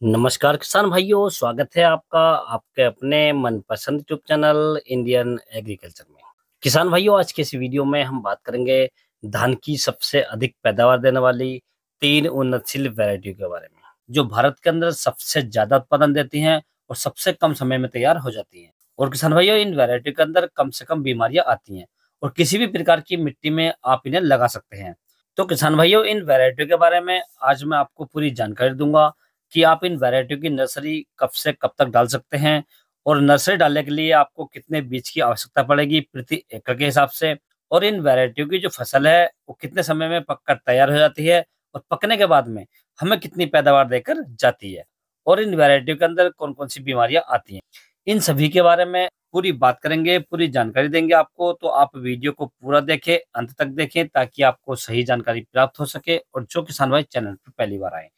नमस्कार किसान भाइयों, स्वागत है आपका आपके अपने मनपसंद यूट्यूब चैनल इंडियन एग्रीकल्चर में। किसान भाइयों, आज के इस वीडियो में हम बात करेंगे धान की सबसे अधिक पैदावार देने वाली 3 उन्नतशील वैरायटियों के बारे में, जो भारत के अंदर सबसे ज्यादा उत्पादन देती हैं और सबसे कम समय में तैयार हो जाती हैं। और किसान भाइयों, इन वैरायटियों के अंदर कम से कम बीमारियां आती हैं और किसी भी प्रकार की मिट्टी में आप इन्हें लगा सकते हैं। तो किसान भाइयों, इन वैरायटियों के बारे में आज मैं आपको पूरी जानकारी दूंगा कि आप इन वैरायटियों की नर्सरी कब से कब तक डाल सकते हैं और नर्सरी डालने के लिए आपको कितने बीज की आवश्यकता पड़ेगी प्रति एकड़ के हिसाब से, और इन वैरायटियों की जो फसल है वो कितने समय में पककर तैयार हो जाती है और पकने के बाद में हमें कितनी पैदावार देकर जाती है, और इन वैरायटियों के अंदर कौन कौन सी बीमारियां आती हैं। इन सभी के बारे में पूरी बात करेंगे, पूरी जानकारी देंगे आपको। तो आप वीडियो को पूरा देखें, अंत तक देखें, ताकि आपको सही जानकारी प्राप्त हो सके। और जो किसान भाई चैनल पर पहली बार आए,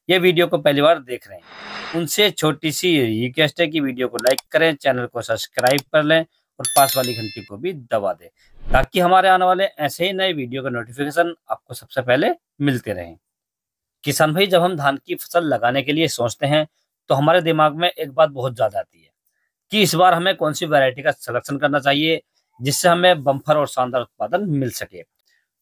ये वीडियो को पहली बार देख रहे हैं, उनसे छोटी सी रिक्वेस्ट है कि वीडियो को लाइक करें, चैनल को सब्सक्राइब कर लें और पास वाली घंटी को भी दबा दें, ताकि हमारे आने वाले ऐसे ही नए वीडियो का नोटिफिकेशन आपको सबसे पहले मिलते रहें। किसान भाई, जब हम धान की फसल लगाने के लिए सोचते हैं तो हमारे दिमाग में एक बात बहुत ज्यादा आती है कि इस बार हमें कौन सी वैरायटी का सिलेक्शन करना चाहिए जिससे हमें बम्पर और शानदार उत्पादन मिल सके।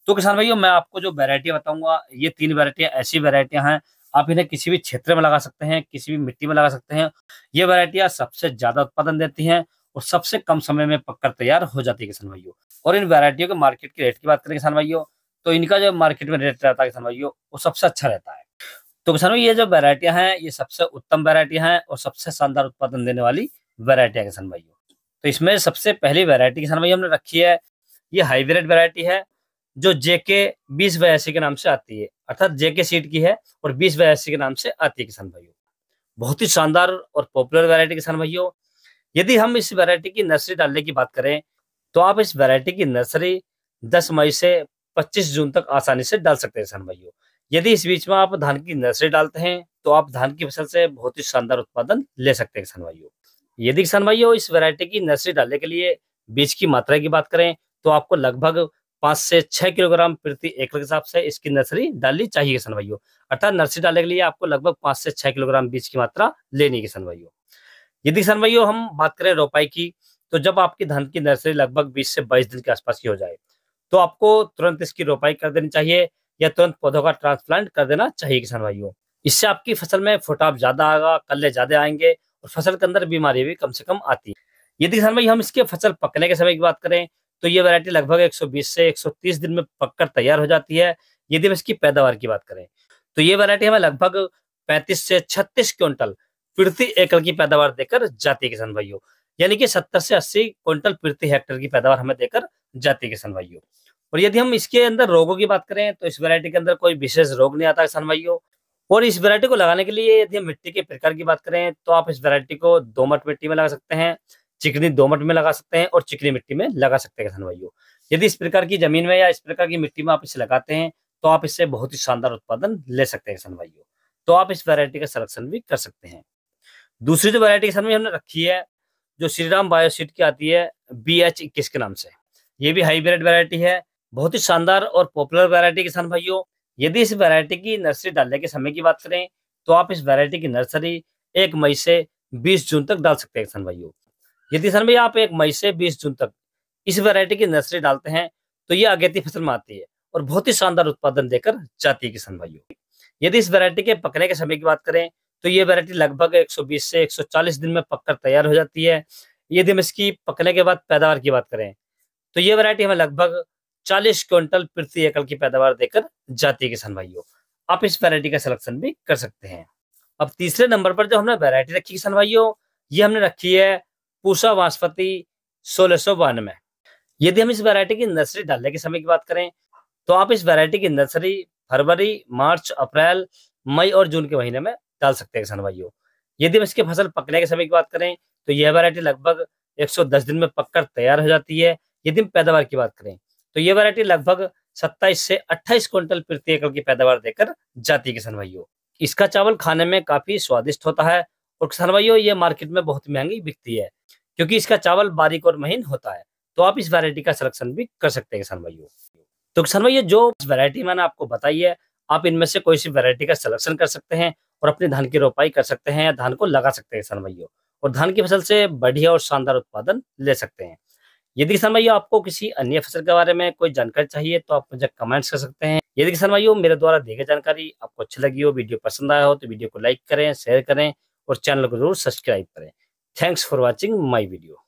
तो किसान भाइयों, मैं आपको जो वैरायटी बताऊंगा, ये 3 वैरायटियां ऐसी वैरायटियां हैं, आप इन्हें किसी भी क्षेत्र में लगा सकते हैं, किसी भी मिट्टी में लगा सकते हैं। ये वैरायटियां सबसे ज्यादा उत्पादन देती हैं और सबसे कम समय में पककर तैयार हो जाती है किसान भाइयों। और इन वैरायटियों के मार्केट के रेट की बात करें किसान भाइयों, तो इनका जो मार्केट में रेट रहता है किसान भाइयों, वो सबसे अच्छा रहता है। तो किसान भाई, ये जो वैरायटियां हैं, ये सबसे उत्तम वैरायटियां हैं और सबसे शानदार उत्पादन देने वाली वैरायटियां किसान भाइयों। तो इसमें सबसे पहली वैरायटी किसान भाई हमने रखी है, ये हाइब्रिड वैरायटी है, जो जेके 2082 के नाम से आती है, अर्थात जेके सीड की है और 2082 के नाम से आती है किसान भाइयों। बहुत ही शानदार और पॉपुलर वैरायटी किसान भाइयों। यदि हम इस वैरायटी की नर्सरी डालने की बात करें, तो आप इस वैरायटी की नर्सरी 10 मई से 25 जून तक आसानी से डाल सकते हैं किसान भाइयों। यदि इस बीच में आप धान की नर्सरी डालते हैं तो आप धान की फसल से बहुत ही शानदार उत्पादन ले सकते हैं किसान भाइयों। यदि किसान भाइयों इस वैरायटी की नर्सरी डालने के लिए बीज की मात्रा की बात करें, तो आपको लगभग 5 से 6 किलोग्राम प्रति एकड़ के हिसाब से इसकी नर्सरी डालनी चाहिए किसान भाइयों। अर्थात नर्सरी डालने के लिए आपको लगभग 5 से 6 किलोग्राम बीज की मात्रा लेनी है किसान भाइयों। यदि किसान भाइयों हम बात करें रोपाई की, तो जब आपकी धान की नर्सरी लगभग 20 से 22 दिन के आसपास की हो जाए, तो आपको तुरंत इसकी रोपाई कर देनी चाहिए या तुरंत पौधों का ट्रांसप्लांट कर देना चाहिए किसान भाइयों। इससे आपकी फसल में फुटाव ज्यादा आएगा, कल्ले ज्यादा आएंगे और फसल के अंदर बीमारी भी कम से कम आती है। यदि किसान भाई हम इसके फसल पकने के समय की बात करें, तो ये वैरायटी लगभग 120 से 130 दिन में पककर तैयार हो जाती है। यदि हम इसकी पैदावार की बात करें, तो ये वैरायटी हमें लगभग 35 से 36 क्विंटल प्रति एकड़ की पैदावार देकर जाती है किसान भाइयों। यानी कि 70 से 80 क्विंटल प्रति हेक्टेयर की पैदावार हमें देकर जाती है किसान भाइयों। और यदि हम इसके अंदर रोगों की बात करें, तो इस वैरायटी के अंदर कोई विशेष रोग नहीं आता किसान भाइयों। और इस वैरायटी को लगाने के लिए यदि हम मिट्टी के प्रकार की बात करें, तो आप इस वैरायटी को दोमट मिट्टी में लगा सकते हैं, चिकनी दोमट में लगा सकते हैं और चिकनी मिट्टी में लगा सकते हैं किसान भाइयों। यदि इस प्रकार की जमीन में या इस प्रकार की मिट्टी में आप इसे लगाते हैं, तो आप इससे बहुत ही शानदार उत्पादन ले सकते हैं किसान भाइयों। तो आप इस वैरायटी का सिलेक्शन भी कर सकते हैं। दूसरी जो वैरायटी किसान भाई हमने रखी है, जो श्रीराम बायोसीड की आती है BH21 के नाम से, ये भी हाइब्रिड वैरायटी है, बहुत ही शानदार और पॉपुलर वैरायटी किसान भाइयों। यदि इस वैरायटी की नर्सरी डालने के समय की बात करें, तो आप इस वैरायटी की नर्सरी 1 मई से 20 जून तक डाल सकते हैं किसान भाइयों। यदि किसान भाई आप 1 मई से 20 जून तक इस वैरायटी की नर्सरी डालते हैं, तो ये अगेती फसल में आती है और बहुत ही शानदार उत्पादन देकर जाती है किसान भाइयों। यदि इस वैरायटी के पकने के समय की बात करें, तो ये वैरायटी लगभग 120 से 140 दिन में पककर तैयार हो जाती है। यदि हम इसकी पकने के बाद पैदावार की बात करें, तो ये वैरायटी हमें लगभग 40 क्विंटल प्रति एकड़ की पैदावार देकर जाती है किसान भाइयों। आप इस वैरायटी का सिलेक्शन भी कर सकते हैं। अब तीसरे नंबर पर जो हमने वैरायटी रखी किसान भाइयों, ये हमने रखी है पूसा बासमती 1692। यदि हम इस वैरायटी की नर्सरी डालने के समय की बात करें, तो आप इस वैरायटी की नर्सरी फरवरी, मार्च, अप्रैल, मई और जून के महीने में डाल सकते हैं किसान भाइयों। यदि हम इसके फसल पकने के समय की बात करें, तो यह वैरायटी लगभग 110 दिन में पककर तैयार हो जाती है। यदि हम पैदावार की बात करें, तो ये वैरायटी लगभग 27 से 28 क्विंटल प्रति एकड़ की पैदावार देकर जाती है किसान भाइयों। इसका चावल खाने में काफी स्वादिष्ट होता है और किसान भाइयों ये मार्केट में बहुत महंगी बिकती है, क्योंकि इसका चावल बारीक और महीन होता है। तो आप इस वैरायटी का सिलेक्शन भी कर सकते हैं किसान भाइयों। तो किसान भाइयों, जो वैरायटी मैंने आपको बताई है, आप इनमें से कोई सी वैरायटी का सिलेक्शन कर सकते हैं और अपने धान की रोपाई कर सकते हैं या धान को लगा सकते हैं किसान भाइयों, और धान की फसल से बढ़िया और शानदार उत्पादन ले सकते हैं। यदि किसान भाइयों आपको किसी अन्य फसल के बारे में कोई जानकारी चाहिए तो आप मुझे कमेंट्स कर सकते हैं। यदि किसान भाइयों मेरे द्वारा दी गई जानकारी आपको अच्छी लगी हो, वीडियो पसंद आया हो तो वीडियो को लाइक करें, शेयर करें और चैनल को जरूर सब्सक्राइब करें। Thanks for watching my video.